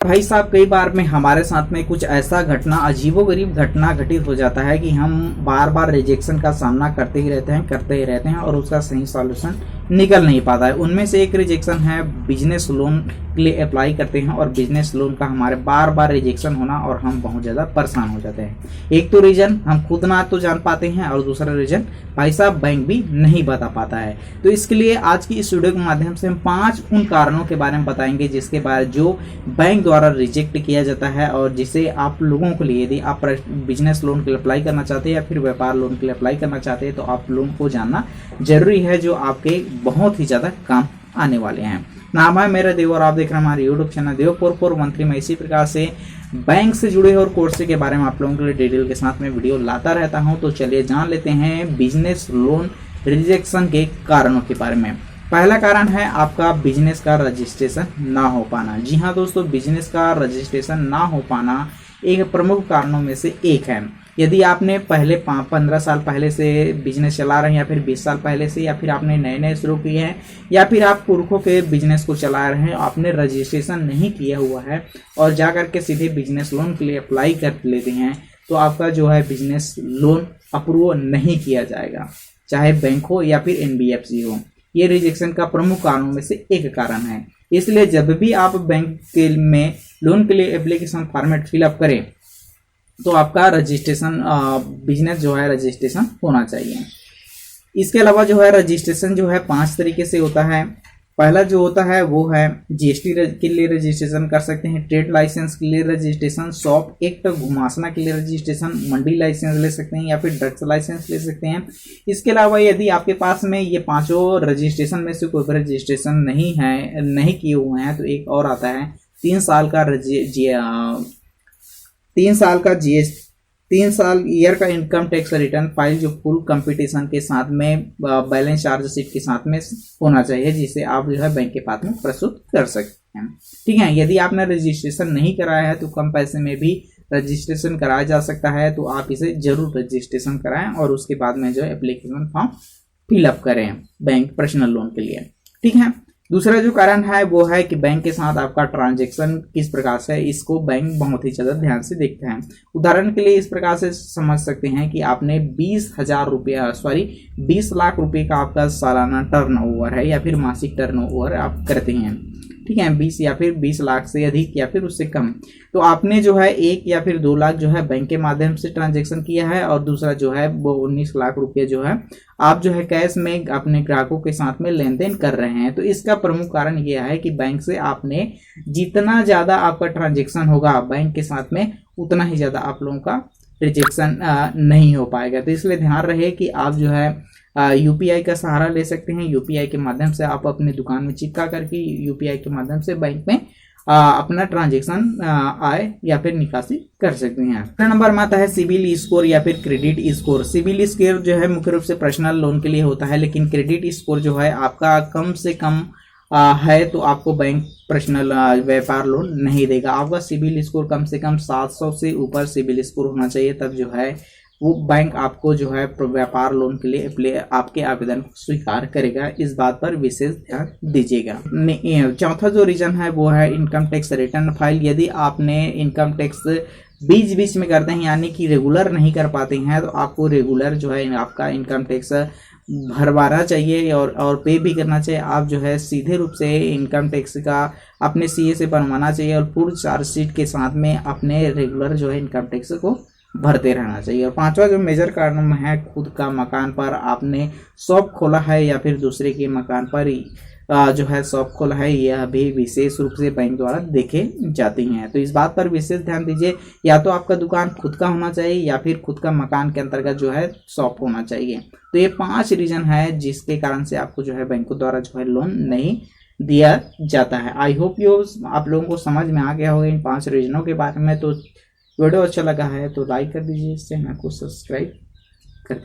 भाई साहब, कई बार में हमारे साथ में कुछ ऐसा घटना, अजीबोगरीब घटना घटित हो जाता है कि हम बार बार रिजेक्शन का सामना करते ही रहते हैं और उसका सही सॉल्यूशन निकल नहीं पाता है। उनमें से एक रिजेक्शन है बिजनेस लोन के लिए अप्लाई करते हैं और बिजनेस लोन का हमारे बार बार रिजेक्शन होना और हम बहुत ज़्यादा परेशान हो जाते हैं। एक तो रीज़न हम खुद ना तो जान पाते हैं और दूसरा रीज़न भाई साहब बैंक भी नहीं बता पाता है। तो इसके लिए आज की इस वीडियो के माध्यम से हम 5 उन कारणों के बारे में बताएंगे जिसके बारे जो बैंक द्वारा रिजेक्ट किया जाता है और जिसे आप लोगों के लिए, यदि आप बिजनेस लोन के लिए अप्लाई करना चाहते हैं या फिर व्यापार लोन के लिए अप्लाई करना चाहते हैं तो आप लोगों को जानना जरूरी है, जो आपके बहुत ही ज़्यादा काम आने वाले हैं। नाम है मेरा देव और आप देख रहे हैं हमारे यूट्यूब चैनल देव 441। मैं इसी प्रकार से बैंक से जुड़े और कोर्स के बारे में आप लोगों के लिए डिटेल के साथ में वीडियो लाता रहता हूं। तो चलिए जान लेते हैं बिजनेस लोन रिजेक्शन के कारणों के बारे में। पहला कारण है आपका बिजनेस का रजिस्ट्रेशन ना हो पाना। जी हाँ दोस्तों, बिजनेस का रजिस्ट्रेशन ना हो पाना एक प्रमुख कारणों में से एक है। यदि आपने पहले 15 साल पहले से बिजनेस चला रहे हैं या फिर 20 साल पहले से, या फिर आपने नए नए शुरू किए हैं या फिर आप पुरखों के बिजनेस को चला रहे हैं, आपने रजिस्ट्रेशन नहीं किया हुआ है और जा करके सीधे बिजनेस लोन के लिए अप्लाई कर लेते हैं, तो आपका जो है बिजनेस लोन अप्रूव नहीं किया जाएगा, चाहे बैंक हो या फिर NBFC हो। ये रिजेक्शन का प्रमुख कारणों में से एक कारण है। इसलिए जब भी आप बैंक के में लोन के लिए एप्लीकेशन फॉर्मेट फिलअप करें तो आपका रजिस्ट्रेशन, बिजनेस जो है रजिस्ट्रेशन होना चाहिए। इसके अलावा जो है रजिस्ट्रेशन जो है 5 तरीके से होता है। पहला जो होता है वो है GST के लिए रजिस्ट्रेशन कर सकते हैं, ट्रेड लाइसेंस के लिए रजिस्ट्रेशन, शॉप एक्ट घुमासना के लिए रजिस्ट्रेशन, मंडी लाइसेंस ले सकते हैं या फिर ड्रग्स लाइसेंस ले सकते हैं। इसके अलावा यदि आपके पास में ये 5 रजिस्ट्रेशन में से कोई रजिस्ट्रेशन नहीं किए हुए हैं, तो एक और आता है 3 साल ईयर का इनकम टैक्स रिटर्न फाइल, जो फुल कंपटीशन के साथ में बैलेंस चार्ज शीट के साथ में होना चाहिए, जिसे आप जो है बैंक के पास में प्रस्तुत कर सकते हैं। ठीक है, यदि आपने रजिस्ट्रेशन नहीं कराया है तो कम पैसे में भी रजिस्ट्रेशन कराया जा सकता है, तो आप इसे जरूर रजिस्ट्रेशन कराएं और उसके बाद में जो एप्लीकेशन फॉर्म फिलअप करें बैंक पर्सनल लोन के लिए। ठीक है, दूसरा जो कारण है वो है कि बैंक के साथ आपका ट्रांजैक्शन किस प्रकार से है, इसको बैंक बहुत ही ज़्यादा ध्यान से देखते हैं। उदाहरण के लिए इस प्रकार से समझ सकते हैं कि आपने 20 लाख रुपए का आपका सालाना टर्नओवर है या फिर मासिक टर्नओवर आप करते हैं। ठीक है, 20 या फिर 20 लाख से अधिक या फिर उससे कम, तो आपने जो है 1 या फिर 2 लाख जो है बैंक के माध्यम से ट्रांजैक्शन किया है और दूसरा जो है वो 19 लाख रुपये जो है आप जो है कैश में अपने ग्राहकों के साथ में लेन देन कर रहे हैं। तो इसका प्रमुख कारण यह है कि बैंक से आपने जितना ज़्यादा आपका ट्रांजैक्शन होगा बैंक के साथ में, उतना ही ज़्यादा आप लोगों का रिजेक्शन नहीं हो पाएगा। तो इसलिए ध्यान रहे कि आप जो है UPI का सहारा ले सकते हैं। UPI के माध्यम से आप अपनी दुकान में चिपका करके UPI के माध्यम से बैंक में अपना ट्रांजैक्शन आय या फिर निकासी कर सकते हैं। दूसरा नंबर में आता है सिबिल स्कोर या फिर क्रेडिट स्कोर। सिबिल स्कोर जो है मुख्य रूप से पर्सनल लोन के लिए होता है, लेकिन क्रेडिट स्कोर जो है आपका कम से कम है तो आपको बैंक पर्सनल व्यापार लोन नहीं देगा। आपका सिबिल स्कोर कम से कम 700 से ऊपर सिबिल स्कोर होना चाहिए, तब जो है वो बैंक आपको जो है व्यापार लोन के लिए आपके आवेदन को स्वीकार करेगा। इस बात पर विशेष ध्यान दीजिएगा। चौथा जो रीजन है वो है इनकम टैक्स रिटर्न फाइल। यदि आपने इनकम टैक्स बीच बीच में करते हैं यानी कि रेगुलर नहीं कर पाते हैं, तो आपको रेगुलर जो है आपका इनकम टैक्स भरवाना चाहिए और पे भी करना चाहिए। आप जो है सीधे रूप से इनकम टैक्स का अपने CA से बनवाना चाहिए और पूर्ण चार्जशीट के साथ में अपने रेगुलर जो है इनकम टैक्स को भरते रहना चाहिए। और 5वां जो मेजर कारण है, खुद का मकान पर आपने शॉप खोला है या फिर दूसरे के मकान पर जो है शॉप खोला है, यह भी विशेष रूप से बैंक द्वारा देखे जाती हैं। तो इस बात पर विशेष ध्यान दीजिए, या तो आपका दुकान खुद का होना चाहिए या फिर खुद का मकान के अंतर्गत जो है शॉप होना चाहिए। तो ये 5 रीजन है जिसके कारण से आपको जो है बैंकों द्वारा जो है लोन नहीं दिया जाता है। आई होप आप लोगों को समझ में आ गया होगा इन 5 रीजनों के बारे में। तो वीडियो अच्छा लगा है तो लाइक कर दीजिए, चैनल को सब्सक्राइब